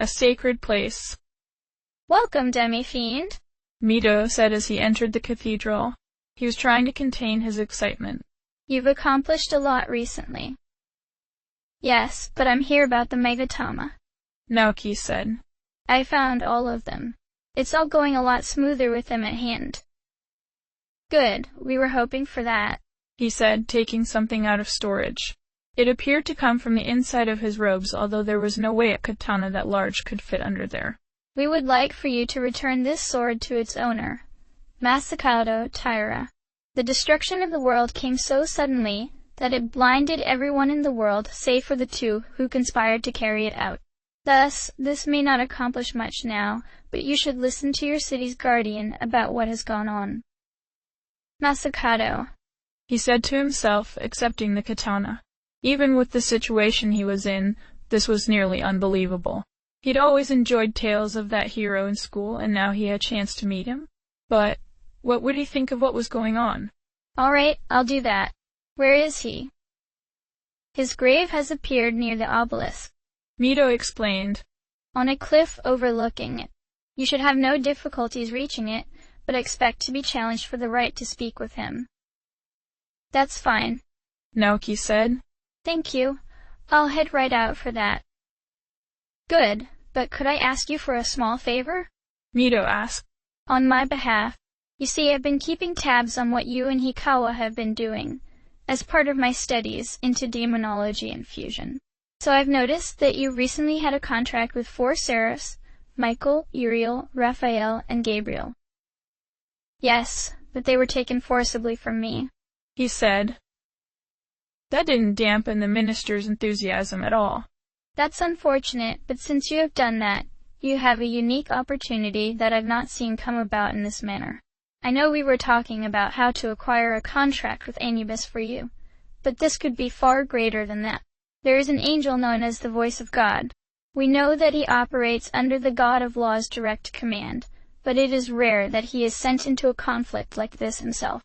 a sacred place. Welcome, demi-fiend, Mito said as he entered the cathedral. He was trying to contain his excitement. You've accomplished a lot recently. Yes, but I'm here about the Megatama. Naoki said. I found all of them. It's all going a lot smoother with them at hand. Good, we were hoping for that, he said, taking something out of storage. It appeared to come from the inside of his robes, although there was no way a katana that large could fit under there. We would like for you to return this sword to its owner, Masakado Taira. The destruction of the world came so suddenly that it blinded everyone in the world save for the two who conspired to carry it out. Thus, this may not accomplish much now, but you should listen to your city's guardian about what has gone on. Masakado, he said to himself, accepting the katana. Even with the situation he was in, this was nearly unbelievable. He'd always enjoyed tales of that hero in school, and now he had a chance to meet him. But what would he think of what was going on? All right, I'll do that. Where is he? His grave has appeared near the obelisk, Mito explained. On a cliff overlooking it. You should have no difficulties reaching it, but expect to be challenged for the right to speak with him. That's fine, Naoki said. Thank you. I'll head right out for that. Good, but could I ask you for a small favor? Mito asked. On my behalf. You see, I've been keeping tabs on what you and Hikawa have been doing, as part of my studies into demonology and fusion. So I've noticed that you recently had a contract with 4 seraphs, Michael, Uriel, Raphael, and Gabriel. Yes, but they were taken forcibly from me, he said. That didn't dampen the minister's enthusiasm at all. That's unfortunate, but since you have done that, you have a unique opportunity that I've not seen come about in this manner. I know we were talking about how to acquire a contract with Anubis for you, but this could be far greater than that. There is an angel known as the Voice of God. We know that he operates under the God of Law's direct command, but it is rare that he is sent into a conflict like this himself.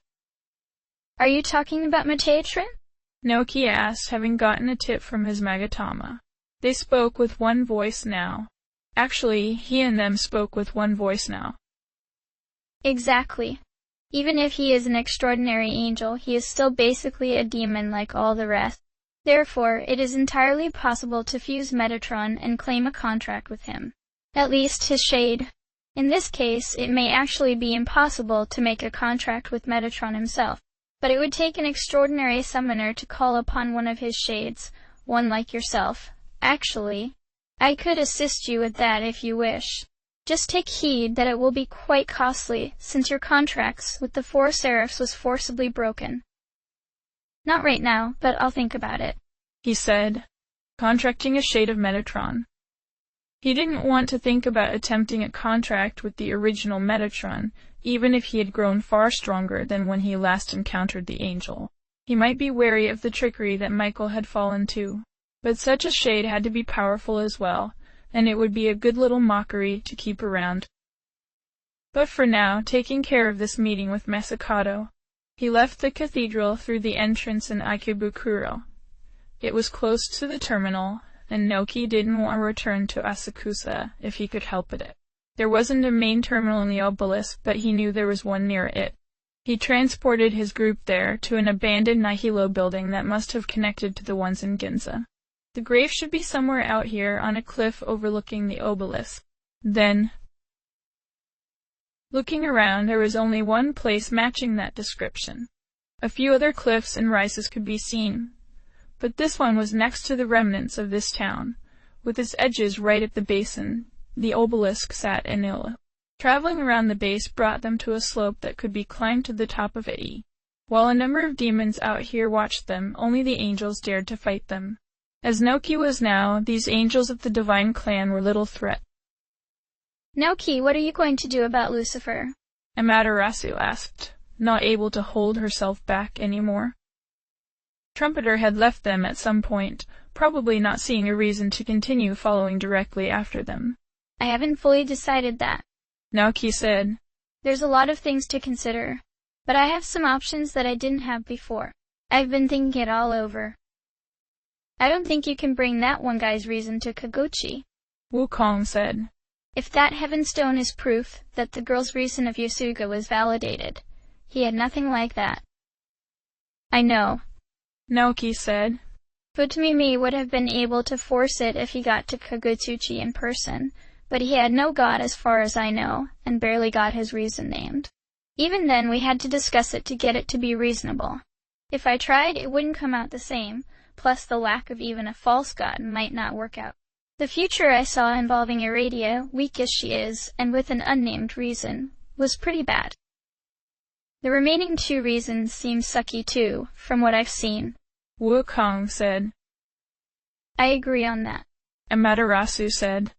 Are you talking about Metatron? Naoki asked, having gotten a tip from his Magatama. They spoke with one voice now. Actually, he and them spoke with one voice now. Exactly. Even if he is an extraordinary angel, he is still basically a demon like all the rest. Therefore, it is entirely possible to fuse Metatron and claim a contract with him. At least his shade. In this case, it may actually be impossible to make a contract with Metatron himself, but it would take an extraordinary summoner to call upon one of his shades, one like yourself. Actually, I could assist you with that if you wish. Just take heed that it will be quite costly, since your contracts with the 4 seraphs was forcibly broken. Not right now, but I'll think about it, he said, contracting a shade of Metatron. He didn't want to think about attempting a contract with the original Metatron, even if he had grown far stronger than when he last encountered the angel. He might be wary of the trickery that Michael had fallen to, but such a shade had to be powerful as well, and it would be a good little mockery to keep around. But for now, taking care of this meeting with Masakado, he left the cathedral through the entrance in Ikebukuro. It was close to the terminal, and Naoki didn't want to return to Asakusa if he could help it. There wasn't a main terminal in the obelisk, but he knew there was one near it. He transported his group there to an abandoned Nihilo building that must have connected to the ones in Ginza. The grave should be somewhere out here on a cliff overlooking the obelisk. Then, looking around, there was only one place matching that description. A few other cliffs and rises could be seen, but this one was next to the remnants of this town, with its edges right at the basin. The obelisk sat anew. Traveling around the base brought them to a slope that could be climbed to the top of it. While a number of demons out here watched them, only the angels dared to fight them. As Naoki was now, these angels of the divine clan were little threat. Naoki, what are you going to do about Lucifer? Amaterasu asked, not able to hold herself back anymore. Trumpeter had left them at some point, probably not seeing a reason to continue following directly after them. I haven't fully decided that, Naoki said. There's a lot of things to consider, but I have some options that I didn't have before. I've been thinking it all over. I don't think you can bring that one guy's reason to Kagutsuchi. Wukong said. If that heaven stone is proof that the girl's reason of Yasuga was validated, he had nothing like that. I know, Naoki said. Futomimi would have been able to force it if he got to Kagutsuchi in person, but he had no god as far as I know, and barely got his reason named. Even then we had to discuss it to get it to be reasonable. If I tried, it wouldn't come out the same, plus the lack of even a false god might not work out. The future I saw involving Iradia, weak as she is, and with an unnamed reason, was pretty bad. The remaining 2 reasons seem sucky too, from what I've seen, Wukong said. I agree on that, Amaterasu said.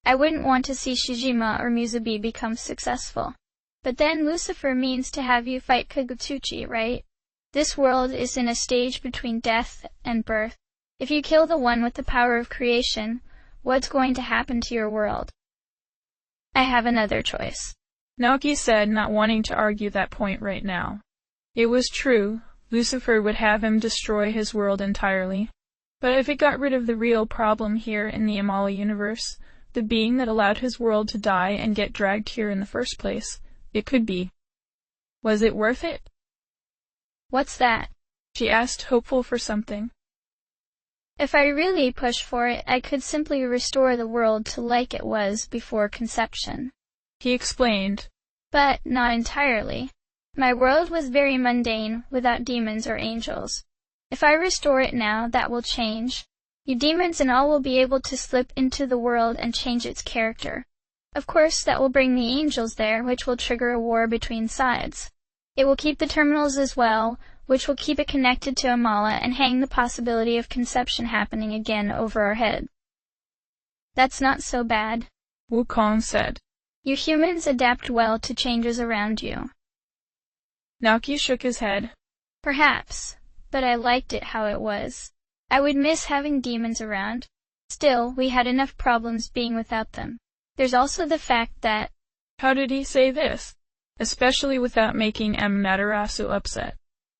I wouldn't want to see Shijima or Musabi become successful. But then Lucifer means to have you fight Kagutsuchi, right? This world is in a stage between death and birth. If you kill the one with the power of creation, what's going to happen to your world? I have another choice, Naoki said, not wanting to argue that point right now. It was true, Lucifer would have him destroy his world entirely. But if it got rid of the real problem here in the Amala universe, the being that allowed his world to die and get dragged here in the first place, it could be. Was it worth it? What's that? She asked, hopeful for something. If I really push for it, I could simply restore the world to like it was before conception, he explained. But not entirely. My world was very mundane, without demons or angels. If I restore it now, that will change. You demons and all will be able to slip into the world and change its character. Of course, that will bring the angels there, which will trigger a war between sides. It will keep the terminals as well, which will keep it connected to Amala and hang the possibility of conception happening again over our head. That's not so bad, Wukong said. You humans adapt well to changes around you. Naoki shook his head. Perhaps, but I liked it how it was. I would miss having demons around. Still, we had enough problems being without them. There's also the fact that... How did he say this? Especially without making Amaterasu upset.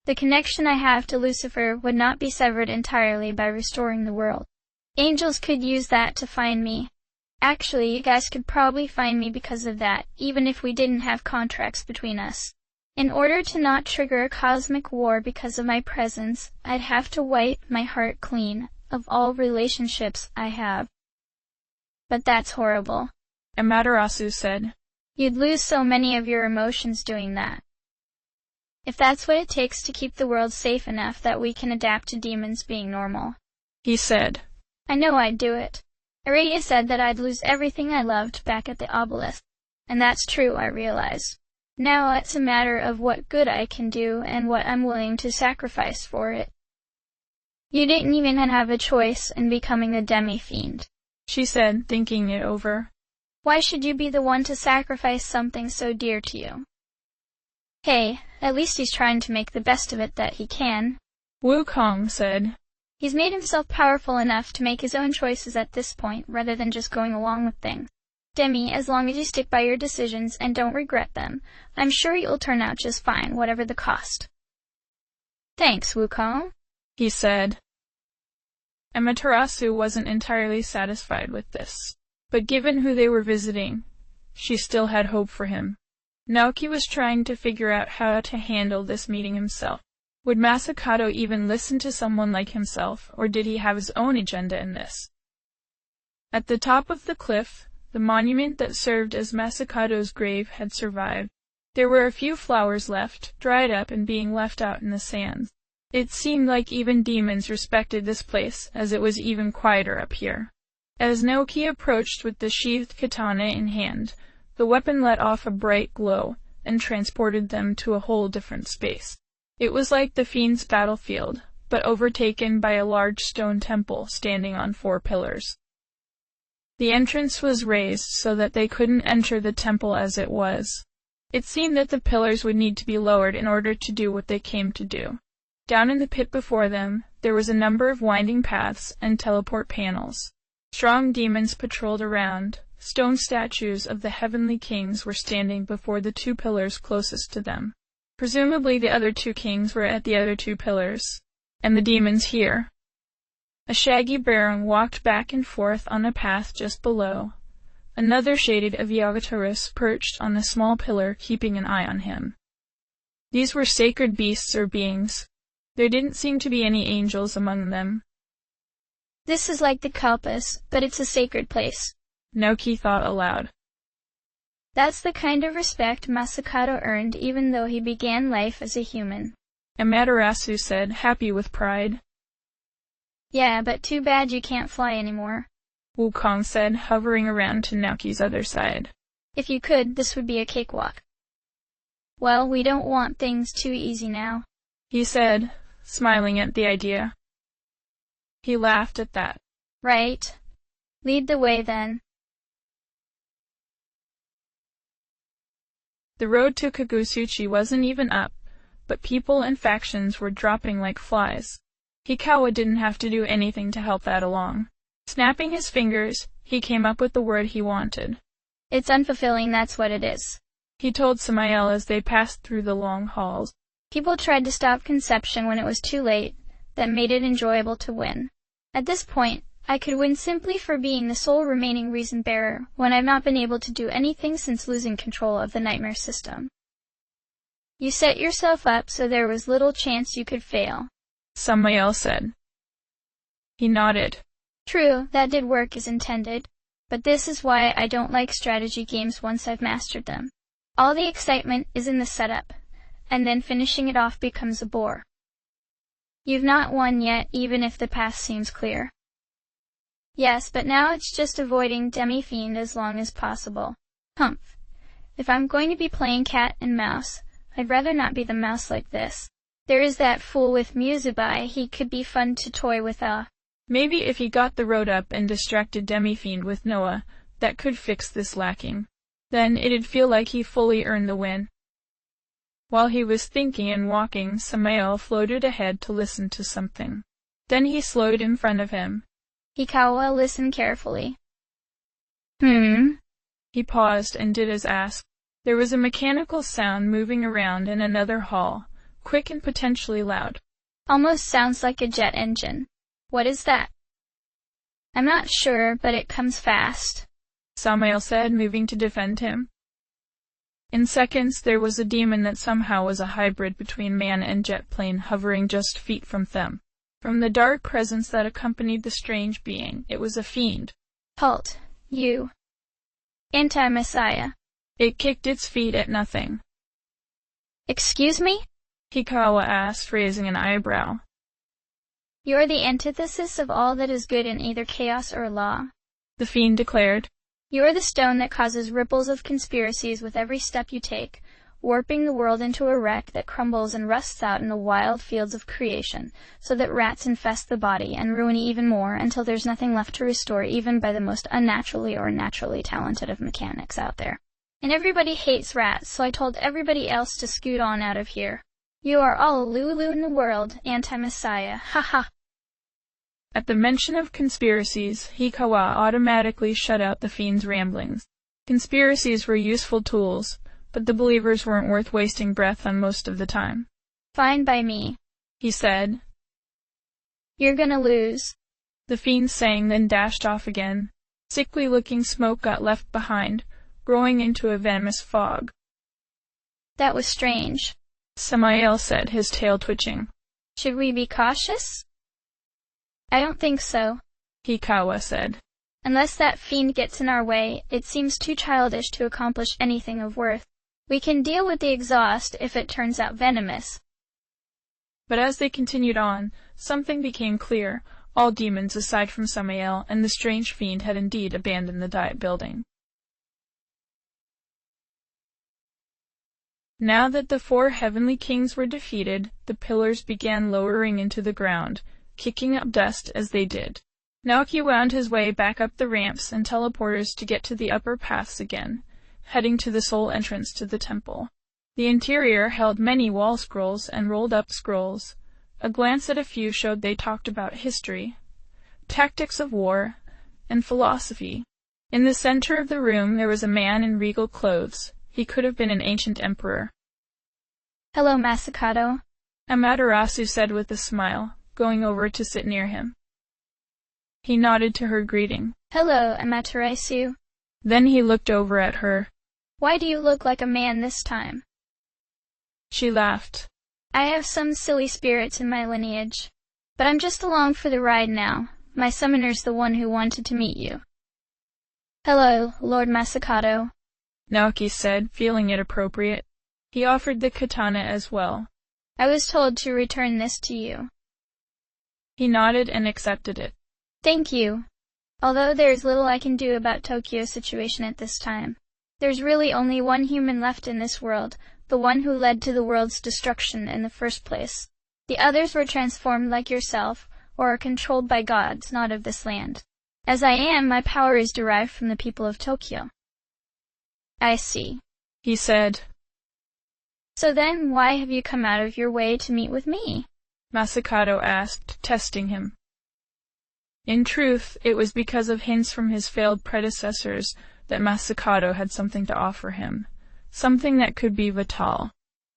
The connection I have to Lucifer would not be severed entirely by restoring the world. Angels could use that to find me. Actually, you guys could probably find me because of that, even if we didn't have contracts between us. In order to not trigger a cosmic war because of my presence, I'd have to wipe my heart clean of all relationships I have. But that's horrible, Amaterasu said. You'd lose so many of your emotions doing that. If that's what it takes to keep the world safe enough that we can adapt to demons being normal, he said. I know I'd do it. Aradia said that I'd lose everything I loved back at the obelisk. And that's true, I realize. Now it's a matter of what good I can do and what I'm willing to sacrifice for it. You didn't even have a choice in becoming a demi-fiend, she said, thinking it over. Why should you be the one to sacrifice something so dear to you? Hey, at least he's trying to make the best of it that he can, Wukong said. He's made himself powerful enough to make his own choices at this point, rather than just going along with things. Demi, as long as you stick by your decisions and don't regret them, I'm sure you'll turn out just fine, whatever the cost. Thanks, Wukong, he said. Amaterasu wasn't entirely satisfied with this, but given who they were visiting, she still had hope for him. Naoki was trying to figure out how to handle this meeting himself. Would Masakato even listen to someone like himself, or did he have his own agenda in this? At the top of the cliff, the monument that served as Masakato's grave had survived. There were a few flowers left, dried up and being left out in the sands. It seemed like even demons respected this place, as it was even quieter up here. As Naoki approached with the sheathed katana in hand, the weapon let off a bright glow, and transported them to a whole different space. It was like the fiend's battlefield, but overtaken by a large stone temple standing on 4 pillars. The entrance was raised so that they couldn't enter the temple as it was. It seemed that the pillars would need to be lowered in order to do what they came to do. Down in the pit before them, there was a number of winding paths and teleport panels. Strong demons patrolled around. Stone statues of the heavenly kings were standing before the 2 pillars closest to them. Presumably the other 2 kings were at the other 2 pillars, and the demons here. A shaggy baron walked back and forth on a path just below. Another shaded Aviatorus perched on a small pillar, keeping an eye on him. These were sacred beasts or beings. There didn't seem to be any angels among them. This is like the Kalpas, but it's a sacred place. Naoki thought aloud. That's the kind of respect Masakado earned even though he began life as a human. Amaterasu said, happy with pride. Yeah, but too bad you can't fly anymore. Wukong said, hovering around to Naoki's other side. If you could, this would be a cakewalk. Well, we don't want things too easy now, he said, smiling at the idea. He laughed at that. Right. Lead the way then. The road to Kagutsuchi wasn't even up, but people and factions were dropping like flies. Hikawa didn't have to do anything to help that along. Snapping his fingers, he came up with the word he wanted. It's unfulfilling, that's what it is, he told Samael as they passed through the long halls. People tried to stop conception when it was too late. That made it enjoyable to win. At this point, I could win simply for being the sole remaining reason bearer, when I've not been able to do anything since losing control of the nightmare system. You set yourself up so there was little chance you could fail, Samael said. He nodded. True, that did work as intended, but this is why I don't like strategy games once I've mastered them. All the excitement is in the setup, and then finishing it off becomes a bore. You've not won yet, even if the path seems clear. Yes, but now it's just avoiding Demi-Fiend as long as possible. Humph. If I'm going to be playing cat and mouse, I'd rather not be the mouse like this. There is that fool with Musabai, he could be fun to toy with. Maybe if he got the road up and distracted Demi-Fiend with Noah, that could fix this lacking. Then it'd feel like he fully earned the win. While he was thinking and walking, Samael floated ahead to listen to something. Then he slowed in front of him. Hikawa listened carefully. He paused and did as asked. There was a mechanical sound moving around in another hall, quick and potentially loud. Almost sounds like a jet engine. What is that? I'm not sure, but it comes fast, Samael said, moving to defend him. In seconds, there was a demon that somehow was a hybrid between man and jet plane hovering just feet from them. From the dark presence that accompanied the strange being, it was a fiend. Halt, you. Anti-Messiah. It kicked its feet at nothing. Excuse me? Hikawa asked, raising an eyebrow. You're the antithesis of all that is good in either chaos or law, the fiend declared. You're the stone that causes ripples of conspiracies with every step you take, warping the world into a wreck that crumbles and rusts out in the wild fields of creation, so that rats infest the body and ruin even more until there's nothing left to restore even by the most unnaturally or naturally talented of mechanics out there. And everybody hates rats, so I told everybody else to scoot on out of here. You are all Lulu in the world, anti-Messiah, ha. At the mention of conspiracies, Hikawa automatically shut out the fiend's ramblings. Conspiracies were useful tools, but the believers weren't worth wasting breath on most of the time. Fine by me, he said. You're gonna lose, the fiend sang, then dashed off again. Sickly-looking smoke got left behind, growing into a venomous fog. That was strange, Samael said, his tail twitching. Should we be cautious? I don't think so, Hikawa said. Unless that fiend gets in our way, it seems too childish to accomplish anything of worth. We can deal with the exhaust if it turns out venomous. But as they continued on, something became clear. All demons aside from Samael and the strange fiend had indeed abandoned the Diet Building. Now that the 4 heavenly kings were defeated, the pillars began lowering into the ground, kicking up dust as they did. Naoki wound his way back up the ramps and teleporters to get to the upper paths again, heading to the sole entrance to the temple. The interior held many wall scrolls and rolled-up scrolls. A glance at a few showed they talked about history, tactics of war, and philosophy. In the center of the room there was a man in regal clothes. He could have been an ancient emperor. Hello, Masakado, Amaterasu said with a smile, going over to sit near him. He nodded to her greeting. Hello, Amaterasu. Then he looked over at her. Why do you look like a man this time? She laughed. I have some silly spirits in my lineage. But I'm just along for the ride now. My summoner's the one who wanted to meet you. Hello, Lord Masakato, Naoki said, feeling it appropriate. He offered the katana as well. I was told to return this to you. He nodded and accepted it. Thank you. Although there's little I can do about Tokyo's situation at this time. There's really only one human left in this world, the one who led to the world's destruction in the first place. The others were transformed like yourself, or are controlled by gods not of this land. As I am, my power is derived from the people of Tokyo. I see, he said. So then, why have you come out of your way to meet with me? Masakato asked, testing him. In truth, it was because of hints from his failed predecessors that Masakato had something to offer him, something that could be vital.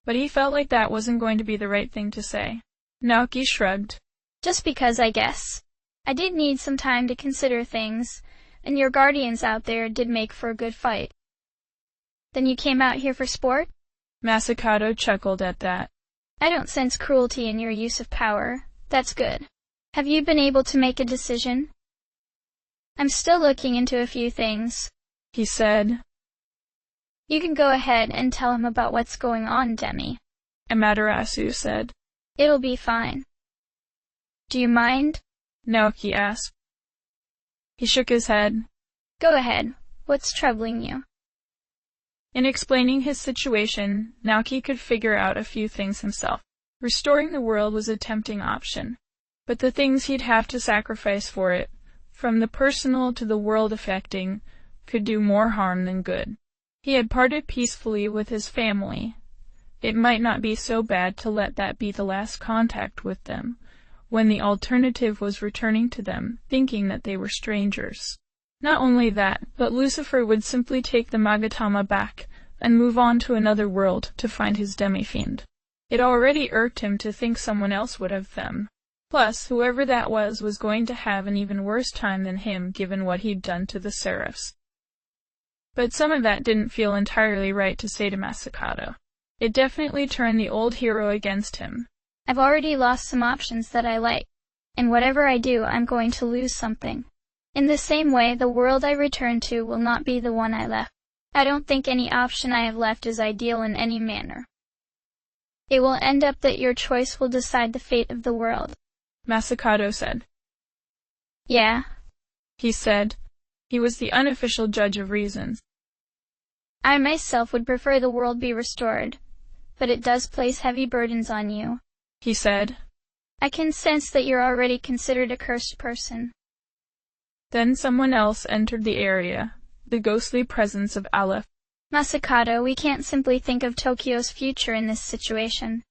But he felt like that wasn't going to be the right thing to say. Naoki shrugged. Just because, I guess. I did need some time to consider things, and your guardians out there did make for a good fight. Then you came out here for sport? Masakato chuckled at that. I don't sense cruelty in your use of power. That's good. Have you been able to make a decision? I'm still looking into a few things, he said. You can go ahead and tell him about what's going on, Demi, Amaterasu said. It'll be fine. Do you mind? Naoki asked. He shook his head. Go ahead. What's troubling you? In explaining his situation, Naoki could figure out a few things himself. Restoring the world was a tempting option, but the things he'd have to sacrifice for it, from the personal to the world-affecting, could do more harm than good. He had parted peacefully with his family. It might not be so bad to let that be the last contact with them, when the alternative was returning to them, thinking that they were strangers. Not only that, but Lucifer would simply take the Magatama back and move on to another world to find his demi-fiend. It already irked him to think someone else would have them. Plus, whoever that was going to have an even worse time than him given what he'd done to the Seraphs. But some of that didn't feel entirely right to say to Masakato. It definitely turned the old hero against him. I've already lost some options that I like, and whatever I do, I'm going to lose something. In the same way, the world I return to will not be the one I left. I don't think any option I have left is ideal in any manner. It will end up that your choice will decide the fate of the world, Masakato said. Yeah, he said. He was the unofficial judge of reasons. I myself would prefer the world be restored, but it does place heavy burdens on you, he said. I can sense that you're already considered a cursed person. Then someone else entered the area, the ghostly presence of Aleph. Masakato, we can't simply think of Tokyo's future in this situation.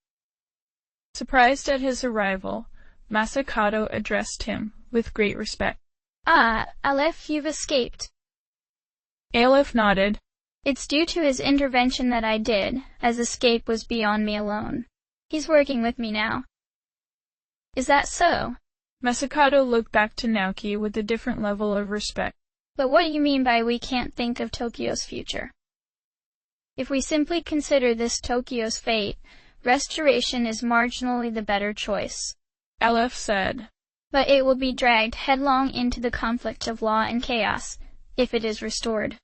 Surprised at his arrival, Masakato addressed him with great respect. Ah, Aleph, you've escaped. Aleph nodded. It's due to his intervention that I did, as escape was beyond me alone. He's working with me now. Is that so? Masakato looked back to Naoki with a different level of respect. But what do you mean by we can't think of Tokyo's future? If we simply consider this Tokyo's fate, restoration is marginally the better choice, Aleph said. But it will be dragged headlong into the conflict of law and chaos, if it is restored.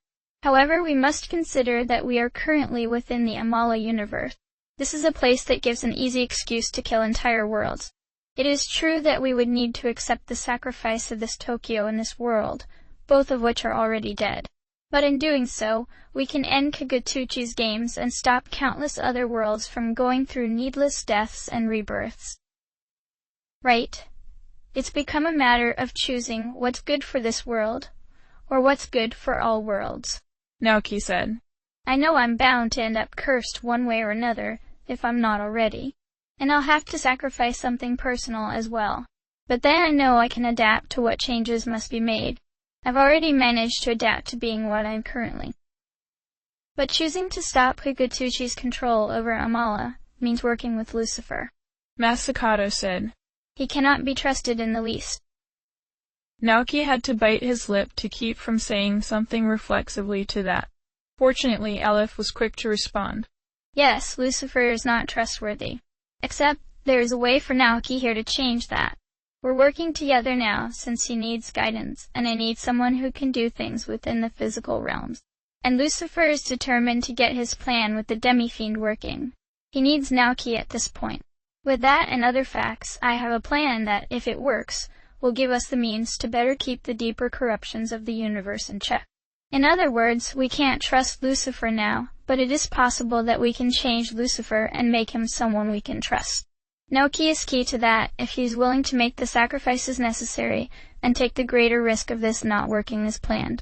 However, we must consider that we are currently within the Amala universe. This is a place that gives an easy excuse to kill entire worlds. It is true that we would need to accept the sacrifice of this Tokyo and this world, both of which are already dead. But in doing so, we can end Kagutsuchi's games and stop countless other worlds from going through needless deaths and rebirths. Right? It's become a matter of choosing what's good for this world, or what's good for all worlds, Naoki said. I know I'm bound to end up cursed one way or another, if I'm not already. And I'll have to sacrifice something personal as well. But then I know I can adapt to what changes must be made. I've already managed to adapt to being what I'm currently. But choosing to stop Kagutsuchi's control over Amala means working with Lucifer, Masakato said. He cannot be trusted in the least. Naoki had to bite his lip to keep from saying something reflexively to that. Fortunately, Aleph was quick to respond. Yes, Lucifer is not trustworthy. Except, there is a way for Naoki here to change that. We're working together now, since he needs guidance, and I need someone who can do things within the physical realms. And Lucifer is determined to get his plan with the demi-fiend working. He needs Naoki at this point. With that and other facts, I have a plan that, if it works, will give us the means to better keep the deeper corruptions of the universe in check. In other words, we can't trust Lucifer now, but it is possible that we can change Lucifer and make him someone we can trust. Naoki is key to that if he is willing to make the sacrifices necessary and take the greater risk of this not working as planned.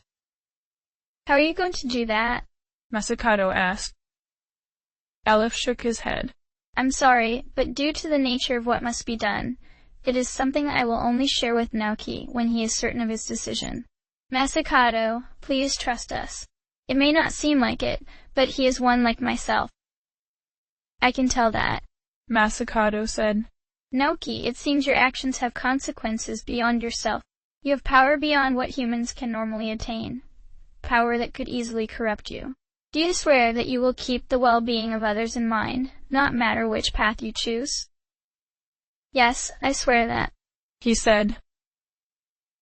How are you going to do that? Masakato asked. Aleph shook his head. I'm sorry, but due to the nature of what must be done, it is something I will only share with Naoki when he is certain of his decision. Masakato, please trust us. It may not seem like it, but he is one like myself. I can tell that. Masakato said. Naoki, it seems your actions have consequences beyond yourself. You have power beyond what humans can normally attain. Power that could easily corrupt you. Do you swear that you will keep the well-being of others in mind, not matter which path you choose? Yes, I swear that, he said.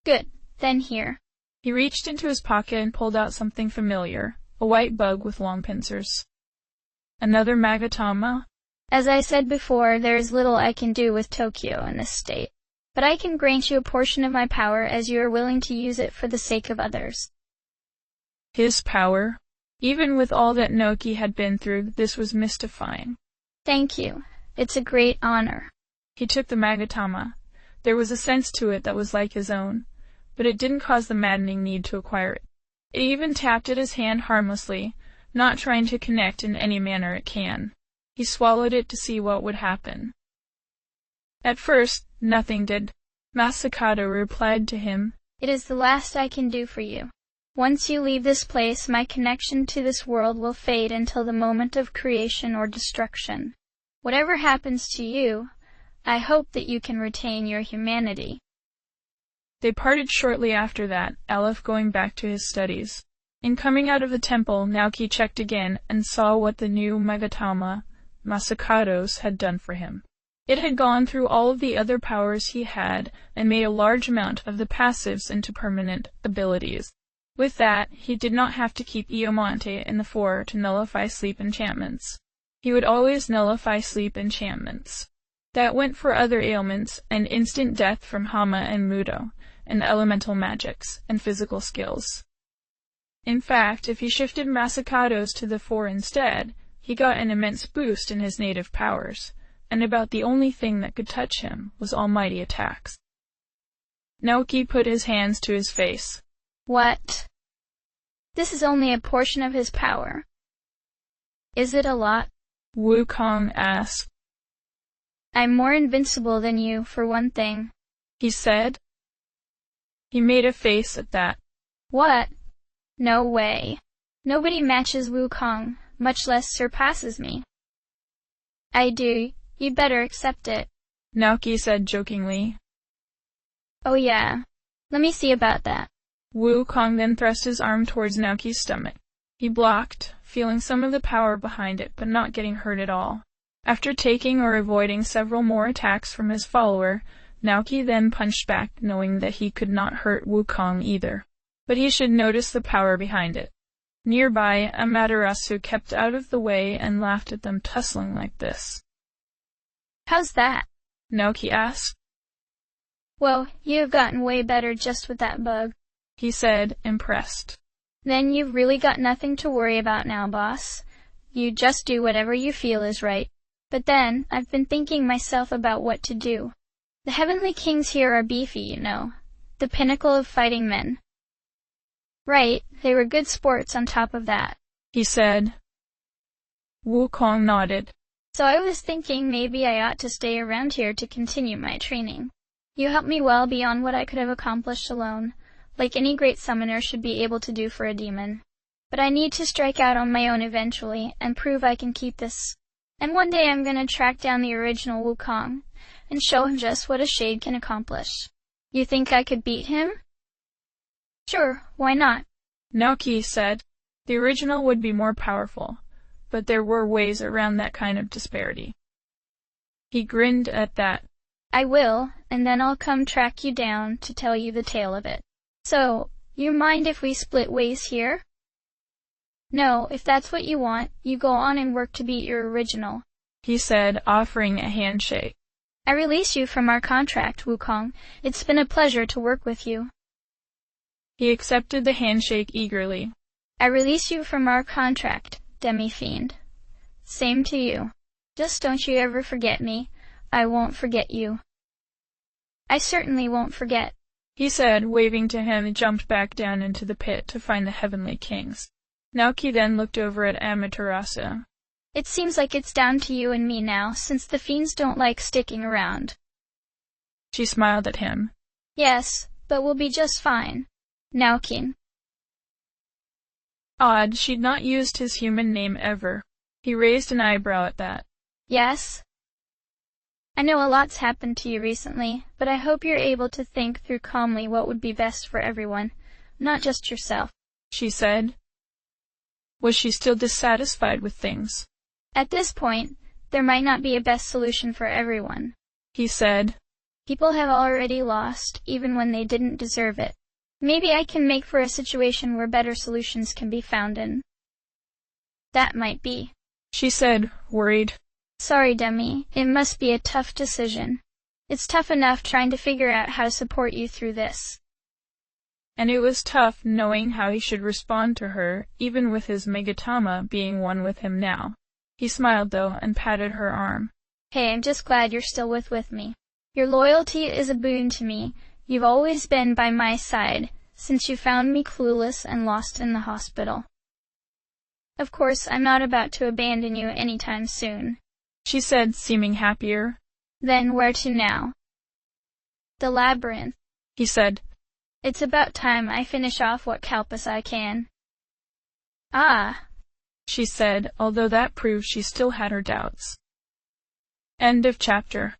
Good, then here. He reached into his pocket and pulled out something familiar, a white bug with long pincers. Another Magatama? As I said before, there is little I can do with Tokyo in this state. But I can grant you a portion of my power as you are willing to use it for the sake of others. His power? Even with all that Naoki had been through, this was mystifying. Thank you. It's a great honor. He took the Magatama. There was a sense to it that was like his own, but it didn't cause the maddening need to acquire it. It even tapped at his hand harmlessly, not trying to connect in any manner it can. He swallowed it to see what would happen. At first, nothing did. Masakato replied to him, It is the last I can do for you. Once you leave this place, my connection to this world will fade until the moment of creation or destruction. Whatever happens to you, I hope that you can retain your humanity. They parted shortly after that, Aleph going back to his studies. In coming out of the temple, Naoki checked again and saw what the new Magatama, Masakato's, had done for him. It had gone through all of the other powers he had and made a large amount of the passives into permanent abilities. With that, he did not have to keep Iomonte in the fore to nullify sleep enchantments. He would always nullify sleep enchantments. That went for other ailments and instant death from Hama and Mudo, and elemental magics, and physical skills. In fact, if he shifted Masakato's to the fore instead, he got an immense boost in his native powers, and about the only thing that could touch him was almighty attacks. Naoki put his hands to his face. What? This is only a portion of his power. Is it a lot? Wukong asked. I'm more invincible than you, for one thing, he said. He made a face at that. What? No way. Nobody matches Wukong, much less surpasses me. I do. You'd better accept it, Naoki said jokingly. Oh yeah. Let me see about that. Wukong then thrust his arm towards Naoki's stomach. He blocked, feeling some of the power behind it, but not getting hurt at all. After taking or avoiding several more attacks from his follower, Naoki then punched back, knowing that he could not hurt Wukong either. But he should notice the power behind it. Nearby, Amaterasu kept out of the way and laughed at them tussling like this. How's that? Naoki asked. Well, you have gotten way better just with that bug, he said, impressed. Then you've really got nothing to worry about now, boss. You just do whatever you feel is right. But then, I've been thinking myself about what to do. The heavenly kings here are beefy, you know. The pinnacle of fighting men. Right, they were good sports on top of that, he said. Wukong nodded. So I was thinking maybe I ought to stay around here to continue my training. You helped me well beyond what I could have accomplished alone, like any great summoner should be able to do for a demon. But I need to strike out on my own eventually, and prove I can keep this. And one day I'm gonna track down the original Wukong, and show him just what a shade can accomplish. You think I could beat him? Sure, why not? Naoki said. The original would be more powerful, but there were ways around that kind of disparity. He grinned at that. I will, and then I'll come track you down to tell you the tale of it. So, you mind if we split ways here? No, if that's what you want, you go on and work to beat your original, he said, offering a handshake. I release you from our contract, Wukong. It's been a pleasure to work with you. He accepted the handshake eagerly. I release you from our contract, Demi-Fiend. Same to you. Just don't you ever forget me. I won't forget you. I certainly won't forget, he said, waving to him and jumped back down into the pit to find the Heavenly Kings. Naoki then looked over at Amaterasu. It seems like it's down to you and me now, since the fiends don't like sticking around. She smiled at him. Yes, but we'll be just fine. Naoki. Odd, she'd not used his human name ever. He raised an eyebrow at that. Yes? I know a lot's happened to you recently, but I hope you're able to think through calmly what would be best for everyone, not just yourself, she said. Was she still dissatisfied with things? At this point, there might not be a best solution for everyone, he said. People have already lost, even when they didn't deserve it. Maybe I can make for a situation where better solutions can be found in. That might be, she said, worried. Sorry, Demi, it must be a tough decision. It's tough enough trying to figure out how to support you through this. And it was tough knowing how he should respond to her, even with his Megatama being one with him now. He smiled, though, and patted her arm. Hey, I'm just glad you're still with me. Your loyalty is a boon to me. You've always been by my side, since you found me clueless and lost in the hospital. Of course, I'm not about to abandon you anytime soon, she said, seeming happier. Then where to now? The labyrinth, he said. It's about time I finish off what Kalpus I can. Ah, she said, although that proved she still had her doubts. End of chapter.